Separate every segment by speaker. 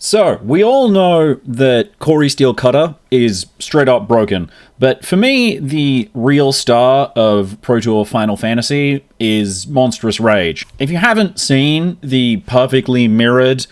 Speaker 1: So, we all know that Corey Steelcutter is straight up broken, but for me, the real star of Pro Tour Final Fantasy is Monstrous Rage. If you haven't seen the perfectly mirrored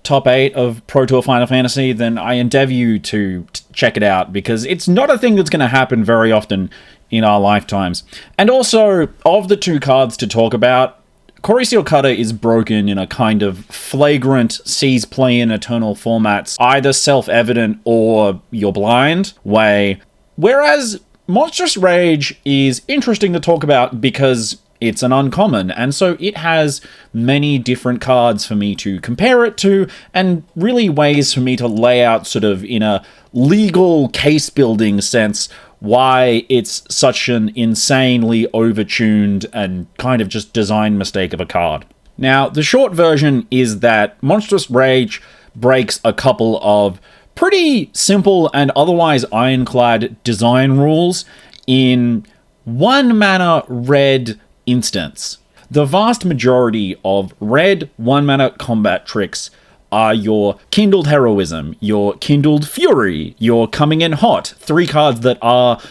Speaker 1: top 8 of Pro Tour Final Fantasy, then I endeavor you to check it out, because it's not a thing that's going to happen very often in our lifetimes. And also, of the two cards to talk about, Corey Steelcutter is broken in a kind of flagrant sees play in eternal formats, either self-evident or you're blind way, whereas Monstrous Rage is interesting to talk about because it's an uncommon, and so it has many different cards for me to compare it to, and really ways for me to lay out sort of in a legal case-building sense why it's such an insanely overtuned and kind of just design mistake of a card. Now, the short version is that Monstrous Rage breaks a couple of pretty simple and otherwise ironclad design rules in 1-mana red instance. The vast majority of red 1-mana combat tricks are your Kindled Heroism, your Kindled Fury, your Coming in Hot, 3 cards that are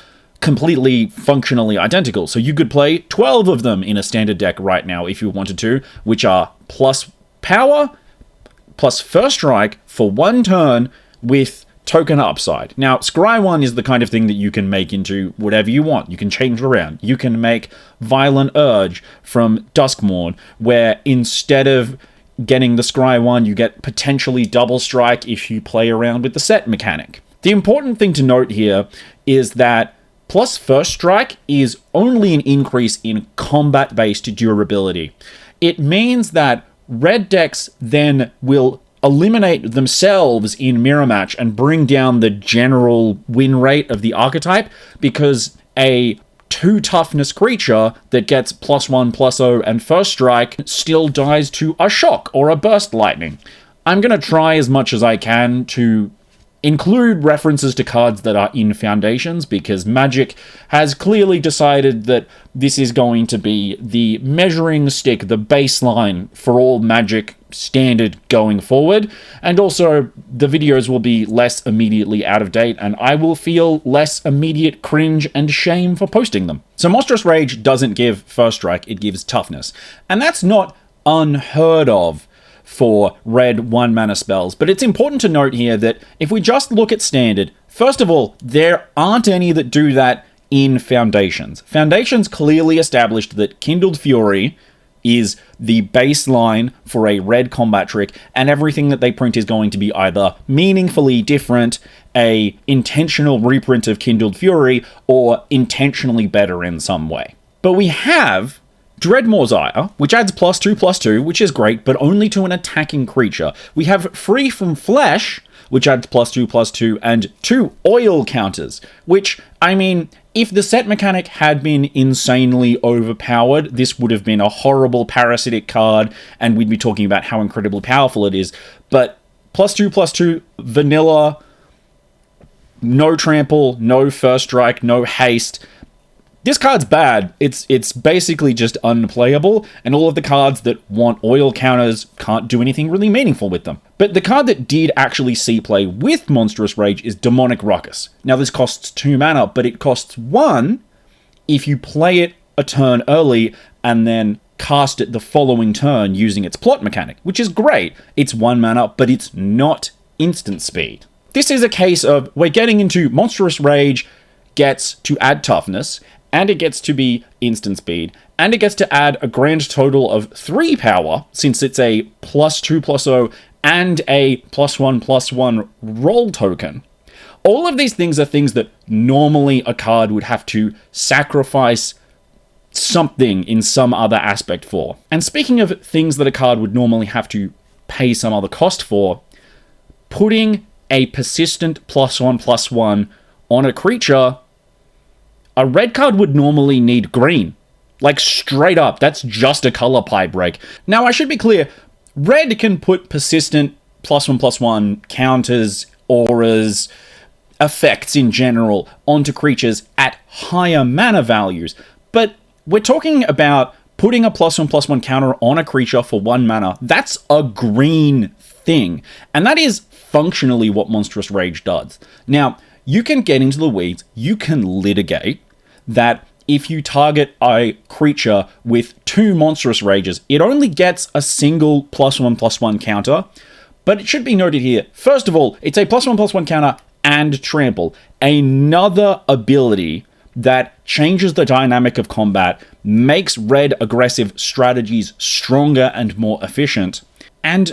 Speaker 1: completely functionally identical. So you could play 12 of them in a standard deck right now if you wanted to, which are plus power, plus first strike for 1 turn with token upside. Now, Scry 1 is the kind of thing that you can make into whatever you want. You can change it around. You can make Violent Urge from Duskmourn, where instead of getting the Scry 1, you get potentially double strike if you play around with the set mechanic. The important thing to note here is that plus first strike is only an increase in combat-based durability. It means that red decks then will eliminate themselves in mirror match and bring down the general win rate of the archetype, because a 2 toughness creature that gets +1/+0 and first strike still dies to a shock or a burst lightning. I'm going to try as much as I can to include references to cards that are in Foundations, because Magic has clearly decided that this is going to be the measuring stick, the baseline for all Magic standard going forward, and also the videos will be less immediately out of date, and I will feel less immediate cringe and shame for posting them. So Monstrous Rage doesn't give first strike, it gives toughness, and that's not unheard of for red 1-mana spells. But it's important to note here that if we just look at standard, first of all, there aren't any that do that in Foundations. Foundations clearly established that Kindled Fury is the baseline for a red combat trick, and everything that they print is going to be either meaningfully different, a intentional reprint of Kindled Fury, or intentionally better in some way. But we have Dreadmore's Ire, which adds +2/+2, which is great, but only to an attacking creature. We have Free from Flesh, which adds +2/+2, and 2 oil counters, which, I mean, if the set mechanic had been insanely overpowered, this would have been a horrible parasitic card, and we'd be talking about how incredibly powerful it is. But +2/+2, vanilla, no trample, no first strike, no haste. This card's bad. It's basically just unplayable, and all of the cards that want oil counters can't do anything really meaningful with them. But the card that did actually see play with Monstrous Rage is Demonic Ruckus. Now, this costs 2 mana, but it costs 1 if you play it a turn early and then cast it the following turn using its plot mechanic, which is great. It's 1 mana, but it's not instant speed. This is a case of we're getting into Monstrous Rage gets to add toughness, and it gets to be instant speed, and it gets to add a grand total of 3 power, since it's a +2/+0 and a +1/+1 roll token. All of these things are things that normally a card would have to sacrifice something in some other aspect for. And speaking of things that a card would normally have to pay some other cost for, putting a persistent +1/+1 on a creature, a red card would normally need green. Like, straight up, that's just a color pie break. Now, I should be clear, red can put persistent +1/+1 counters, auras, effects in general onto creatures at higher mana values, but we're talking about putting a +1/+1 counter on a creature for 1 mana. That's a green thing. And that is functionally what Monstrous Rage does. Now, you can get into the weeds, you can litigate that if you target a creature with 2 Monstrous Rages, it only gets a single +1/+1 counter. But it should be noted here, first of all, it's a +1/+1 counter and trample. Another ability that changes the dynamic of combat, makes red aggressive strategies stronger and more efficient. And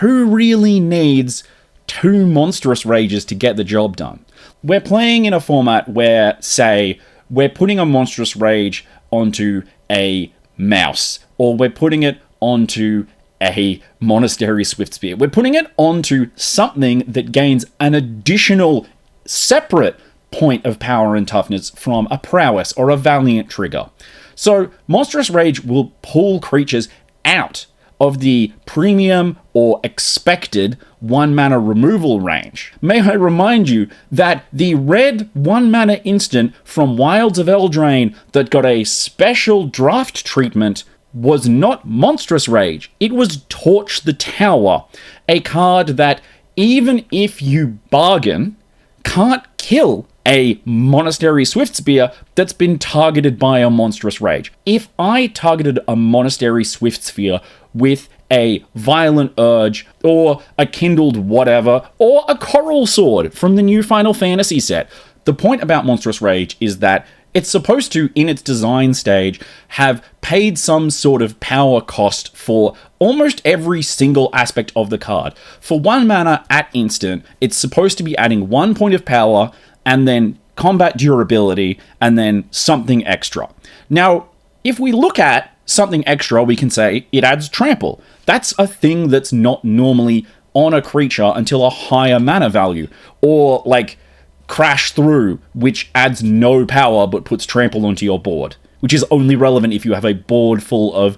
Speaker 1: who really needs 2 Monstrous Rages to get the job done? We're playing in a format where, say, we're putting a Monstrous Rage onto a mouse, or we're putting it onto a Monastery Swiftspear. We're putting it onto something that gains an additional separate point of power and toughness from a prowess or a valiant trigger. So Monstrous Rage will pull creatures out of the premium or expected 1 mana removal range. May I remind you that the red 1 mana instant from Wilds of Eldraine that got a special draft treatment was not Monstrous Rage, it was Torch the Tower, a card that, even if you bargain, can't kill a Monastery Swiftspear that's been targeted by a Monstrous Rage. If I targeted a Monastery Swiftspear with a Violent Urge, or a Kindled whatever, or a Coral Sword from the new Final Fantasy set, the point about Monstrous Rage is that it's supposed to, in its design stage, have paid some sort of power cost for almost every single aspect of the card. For 1 mana at instant, it's supposed to be adding 1 point of power, and then combat durability, and then something extra. Now, if we look at something extra, we can say it adds trample. That's a thing that's not normally on a creature until a higher mana value. Or, like, Crash Through, which adds no power but puts trample onto your board, which is only relevant if you have a board full of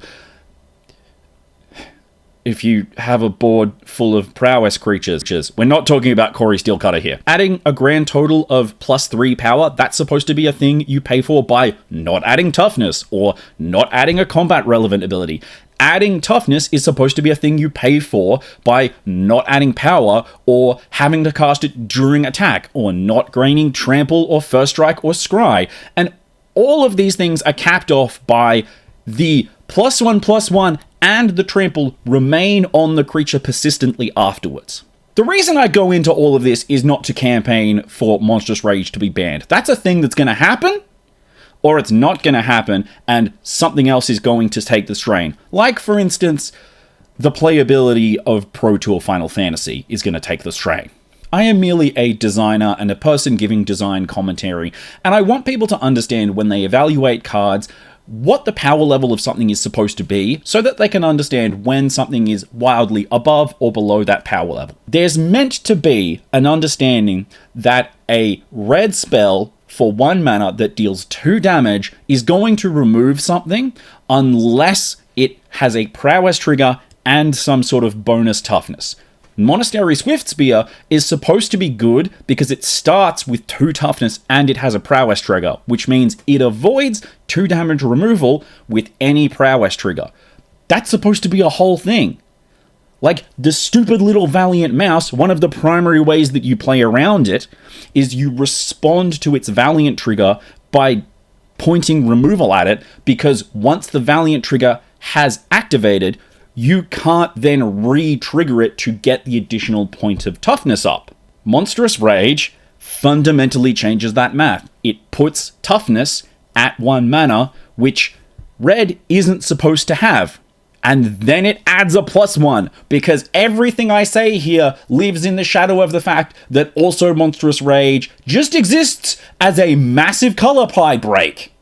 Speaker 1: prowess creatures. We're not talking about Corey Steelcutter here. Adding a grand total of +3 power, that's supposed to be a thing you pay for by not adding toughness, or not adding a combat relevant ability. Adding toughness is supposed to be a thing you pay for by not adding power, or having to cast it during attack, or not gaining trample or first strike or scry. And all of these things are capped off by the +1/+1 and the trample remain on the creature persistently afterwards. The reason I go into all of this is not to campaign for Monstrous Rage to be banned. That's a thing that's going to happen, or it's not going to happen, and something else is going to take the strain. Like, for instance, the playability of Pro Tour Final Fantasy is going to take the strain. I am merely a designer and a person giving design commentary, and I want people to understand when they evaluate cards what the power level of something is supposed to be, so that they can understand when something is wildly above or below that power level. There's meant to be an understanding that a red spell for 1 mana that deals 2 damage is going to remove something unless it has a prowess trigger and some sort of bonus toughness. Monastery Swiftspear is supposed to be good because it starts with 2 toughness and it has a prowess trigger, which means it avoids 2 damage removal with any prowess trigger. That's supposed to be a whole thing. Like, the stupid little Valiant Mouse, one of the primary ways that you play around it is you respond to its Valiant trigger by pointing removal at it, because once the Valiant trigger has activated, you can't then re-trigger it to get the additional point of toughness up. Monstrous Rage fundamentally changes that math. It puts toughness at 1 mana, which red isn't supposed to have. And then it adds a +1, because everything I say here lives in the shadow of the fact that also Monstrous Rage just exists as a massive color pie break.